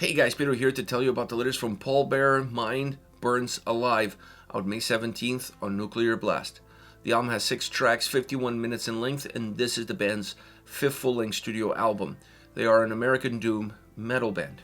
Hey guys, Peter here to tell you about the latest from Pallbearer, Mind Burns Alive, out May 17th on Nuclear Blast. The album has 6 tracks, 51 minutes in length, and this is the band's 5th full-length studio album. They are an American doom metal band.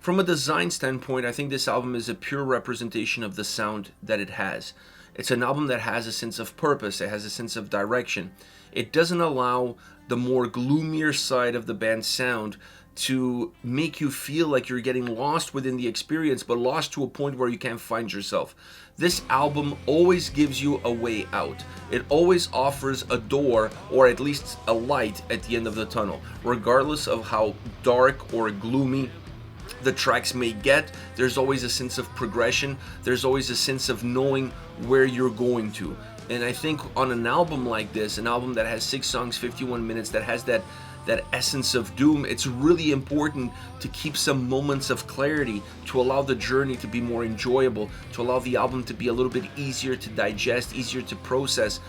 From a design standpoint, I think this album is a pure representation of the sound that it has. It's an album that has a sense of purpose, it has a sense of direction. It doesn't allow the more gloomier side of the band's sound to make you feel like you're getting lost within the experience, but lost to a point where you can't find yourself. This album always gives you a way out. It always offers a door, or at least a light at the end of the tunnel. Regardless of how dark or gloomy the tracks may get, there's always a sense of progression. There's always a sense of knowing where you're going to. And I think on an album like this, an album that has 6 songs, 51 minutes, that has that essence of doom, it's really important to keep some moments of clarity, to allow the journey to be more enjoyable, to allow the album to be a little bit easier to digest, easier to process.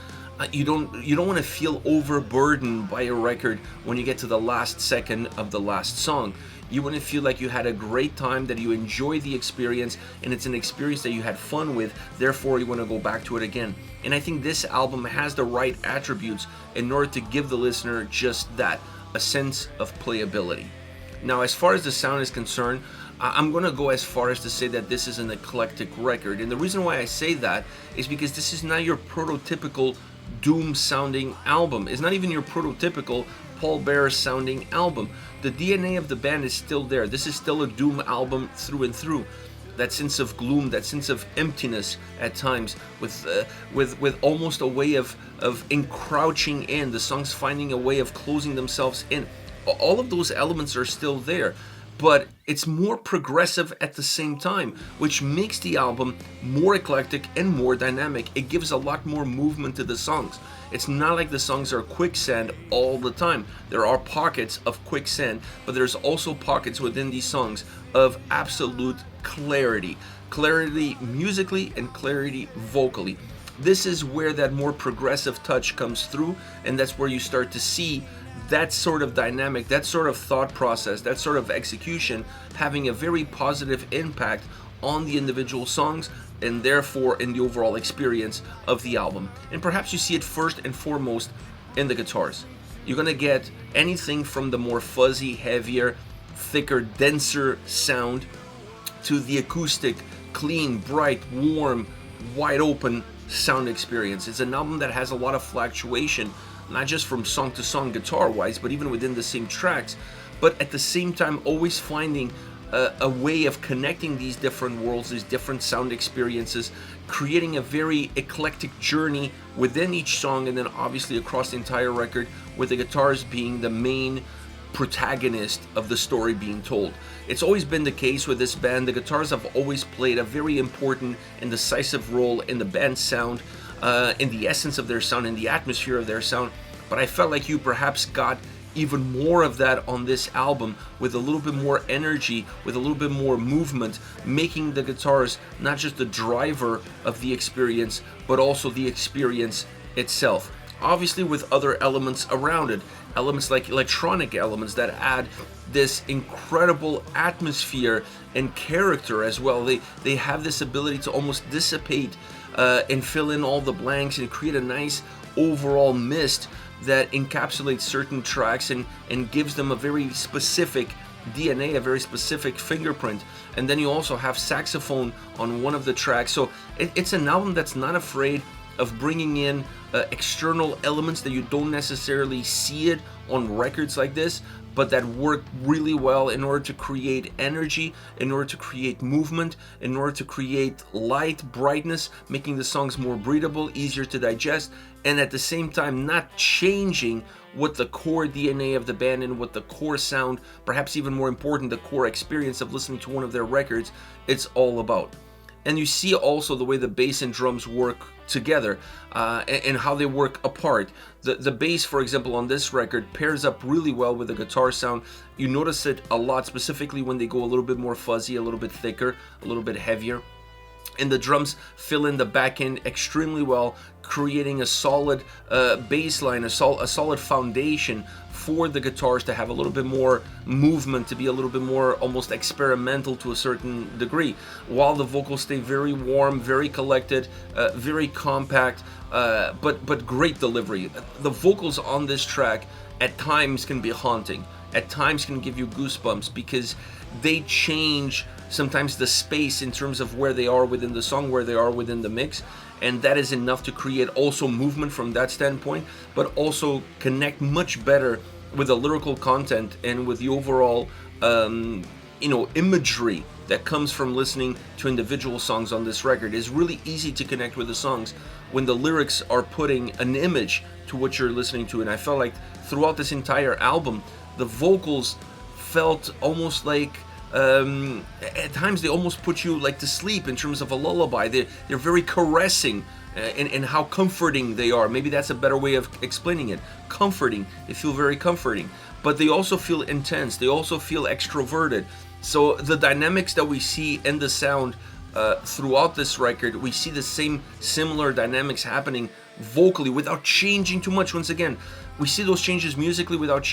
You don't want to feel overburdened by a record when you get to the last second of the last song. You want to feel like you had a great time, that you enjoy the experience, and it's an experience that you had fun with, therefore you want to go back to it again. And I think this album has the right attributes in order to give the listener just that, a sense of playability. Now, as far as the sound is concerned, I'm going to go as far as to say that this is an eclectic record. And the reason why I say that is because this is not your prototypical doom sounding album. It's not even your prototypical Pallbearer sounding album. The DNA of the band is still there. This is still a doom album through and through. That sense of gloom, that sense of emptiness at times, with almost a way of encroaching in, the songs finding a way of closing themselves in. All of those elements are still there, but it's more progressive at the same time, which makes the album more eclectic and more dynamic. It gives a lot more movement to the songs. It's not like the songs are quicksand all the time. There are pockets of quicksand, but there's also pockets within these songs of absolute clarity. Clarity musically and clarity vocally. This is where that more progressive touch comes through, and that's where you start to see that sort of dynamic, that sort of thought process, that sort of execution having a very positive impact on the individual songs, and therefore in the overall experience of the album. And perhaps you see it first and foremost in the guitars. You're gonna get anything from the more fuzzy, heavier, thicker, denser sound to the acoustic, clean, bright, warm, wide open sound experience. It's an album that has a lot of fluctuation, not just from song to song guitar wise, but even within the same tracks, but at the same time always finding a way of connecting these different worlds, these different sound experiences, creating a very eclectic journey within each song, and then obviously across the entire record, with the guitars being the main protagonist of the story being told. It's always been the case with this band. The guitars have always played a very important and decisive role in the band's sound, in the essence of their sound, in the atmosphere of their sound. But I felt like you perhaps got even more of that on this album, with a little bit more energy, with a little bit more movement, making the guitars not just the driver of the experience, but also the experience itself. Obviously with other elements around it, elements like electronic elements that add this incredible atmosphere and character as well. They have this ability to almost dissipate and fill in all the blanks and create a nice overall mist that encapsulates certain tracks and gives them a very specific DNA, a very specific fingerprint. And then you also have saxophone on one of the tracks. So it's an album that's not afraid of bringing in external elements that you don't necessarily see it on records like this, but that work really well in order to create energy, in order to create movement, in order to create light, brightness, making the songs more breathable, easier to digest, and at the same time not changing what the core DNA of the band and what the core sound, perhaps even more important, the core experience of listening to one of their records, it's all about. And you see also the way the bass and drums work together, and how they work apart. The bass, for example, on this record pairs up really well with the guitar sound. You notice it a lot, specifically when they go a little bit more fuzzy, a little bit thicker, a little bit heavier. And the drums fill in the back end extremely well, creating a solid bass line, a solid foundation for the guitars to have a little bit more movement, to be a little bit more almost experimental to a certain degree, while the vocals stay very warm, very collected, very compact, but great delivery. The vocals on this track at times can be haunting, at times can give you goosebumps, because they change sometimes the space in terms of where they are within the song, where they are within the mix, and that is enough to create also movement from that standpoint, but also connect much better with the lyrical content and with the overall imagery that comes from listening to individual songs on this record. It's really easy to connect with the songs when the lyrics are putting an image to what you're listening to. And I felt like throughout this entire album, the vocals felt almost like at times they almost put you like to sleep in terms of a lullaby. They're very caressing in how comforting they are. Maybe that's a better way of explaining it. Comforting. They feel very comforting, but they also feel intense. They also feel extroverted. So the dynamics that we see in the sound throughout this record, we see the similar dynamics happening vocally without changing too much. Once again, we see those changes musically without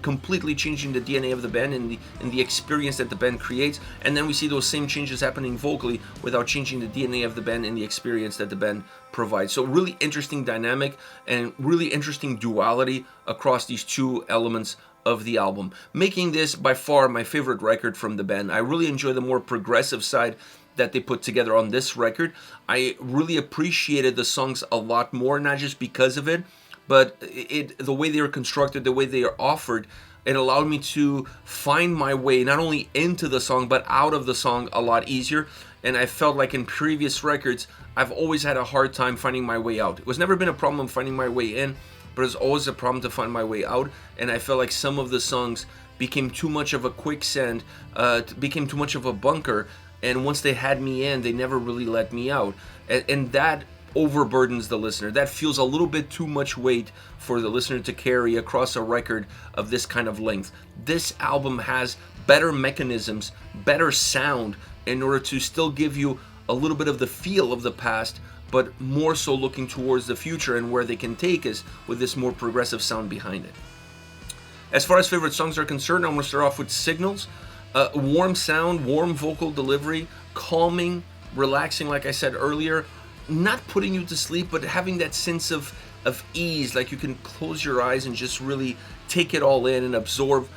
completely changing the DNA of the band and the experience that the band creates. And then we see those same changes happening vocally without changing the DNA of the band and the experience that the band provides. So really interesting dynamic and really interesting duality across these two elements of the album, making this by far my favorite record from the band. I really enjoy the more progressive side that they put together on this record. I really appreciated the songs a lot more, not just because of it, but the way they are constructed, the way they are offered. It allowed me to find my way not only into the song but out of the song a lot easier. And I felt like in previous records I've always had a hard time finding my way out. It was never been a problem finding my way in, but it's always a problem to find my way out. And I felt like some of the songs became too much of a quicksand, became too much of a bunker, and once they had me in, they never really let me out. And that overburdens the listener. That feels a little bit too much weight for the listener to carry across a record of this kind of length. This album has better mechanisms, better sound, in order to still give you a little bit of the feel of the past, but more so looking towards the future and where they can take us with this more progressive sound behind it. As far as favorite songs are concerned, I'm going to start off with Signals. Warm sound, warm vocal delivery, calming, relaxing, like I said earlier, not putting you to sleep, but having that sense of ease, like you can close your eyes and just really take it all in and absorb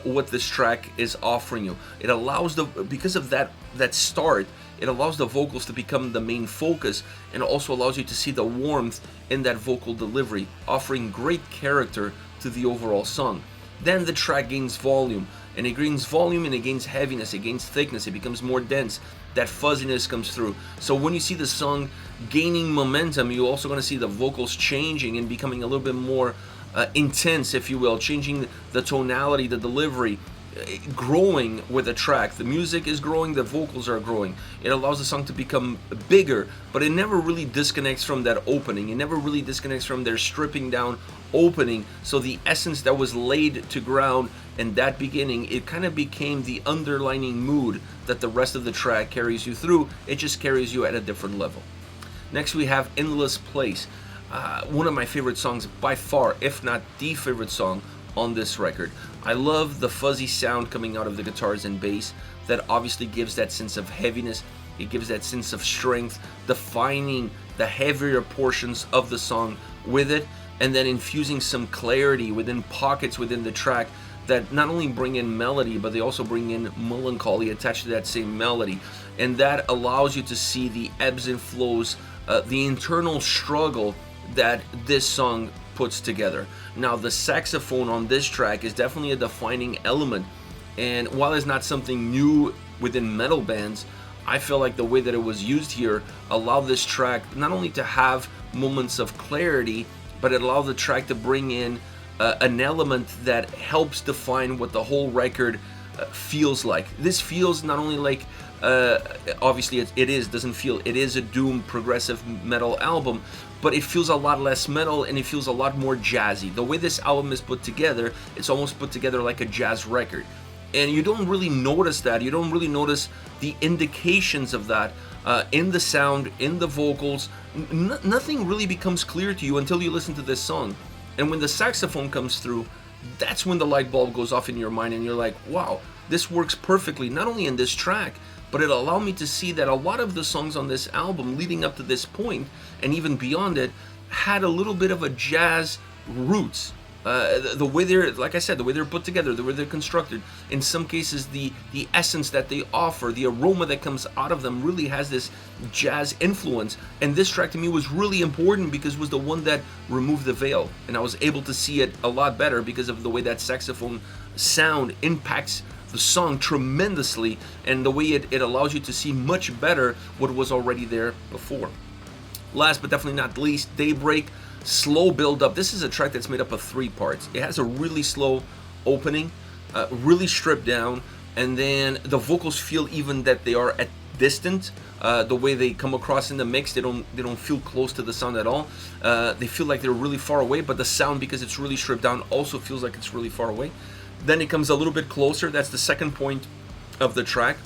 what this track is offering you. It allows because of that start, it allows the vocals to become the main focus, and also allows you to see the warmth in that vocal delivery, offering great character to the overall song. Then the track gains volume, and it gains volume and it gains heaviness, it gains thickness, it becomes more dense. That fuzziness comes through. So when you see the song gaining momentum, you're also going to see the vocals changing and becoming a little bit more intense, if you will, changing the tonality, the delivery, growing with the track. The music is growing, the vocals are growing. It allows the song to become bigger, but it never really disconnects from that opening. It never really disconnects from their stripping down opening. So the essence that was laid to ground in that beginning, it kind of became the underlining mood that the rest of the track carries you through. It just carries you at a different level. Next we have Endless Place. One of my favorite songs by far, if not the favorite song on this record. I love the fuzzy sound coming out of the guitars and bass that obviously gives that sense of heaviness. It gives that sense of strength, defining the heavier portions of the song with it, and then infusing some clarity within pockets within the track that not only bring in melody, but they also bring in melancholy attached to that same melody. And that allows you to see the ebbs and flows, the internal struggle that this song puts together. Now, the saxophone on this track is definitely a defining element, and while it's not something new within metal bands, I feel like the way that it was used here allowed this track not only to have moments of clarity, but it allowed the track to bring in an element that helps define what the whole record feels like. This feels not only like obviously it is a doom progressive metal album, but it feels a lot less metal and it feels a lot more jazzy. The way this album is put together, it's almost put together like a jazz record, and you don't really notice that. You don't really notice the indications of that in the sound, in the vocals. Nothing really becomes clear to you until you listen to this song. And when the saxophone comes through, that's when the light bulb goes off in your mind and you're like, wow, this works perfectly, not only in this track, but it allowed me to see that a lot of the songs on this album leading up to this point and even beyond it had a little bit of a jazz roots. The way they're, like I said, the way they're put together, the way they're constructed, in some cases the essence that they offer, the aroma that comes out of them really has this jazz influence. And this track to me was really important because it was the one that removed the veil, and I was able to see it a lot better because of the way that saxophone sound impacts the song tremendously, and the way it allows you to see much better what was already there before. Last but definitely not least, Daybreak. Slow build up. This is a track that's made up of 3 parts. It has a really slow opening, really stripped down, and then the vocals feel even that they are at distant. The way they come across in the mix, they don't feel close to the sound at all. They feel like they're really far away, but the sound, because it's really stripped down, also feels like it's really far away. Then it comes a little bit closer. That's the second point of the track.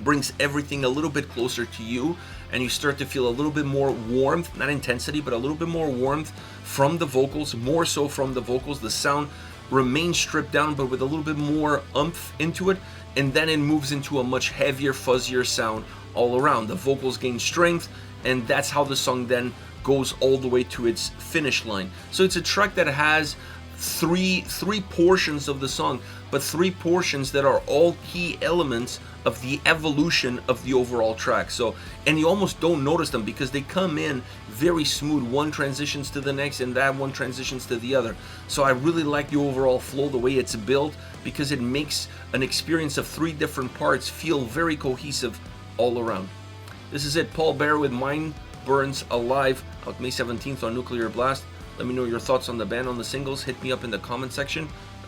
Brings everything a little bit closer to you, and you start to feel a little bit more warmth, not intensity, but a little bit more warmth from the vocals, more so from the vocals. The sound remains stripped down, but with a little bit more oomph into it, and then it moves into a much heavier, fuzzier sound all around. The vocals gain strength, and that's how the song then goes all the way to its finish line. So it's a track that has three portions of the song, but 3 portions that are all key elements of the evolution of the overall track. So, and you almost don't notice them because they come in very smooth. One transitions to the next, and that one transitions to the other. So I really like the overall flow, the way it's built, because it makes an experience of 3 different parts feel very cohesive all around. This is it, Pallbearer with Mine Burns Alive, out May 17th on Nuclear Blast. Let me know your thoughts on the band, on the singles. Hit me up in the comment section.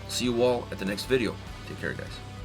See you all at the next video. Take care, guys.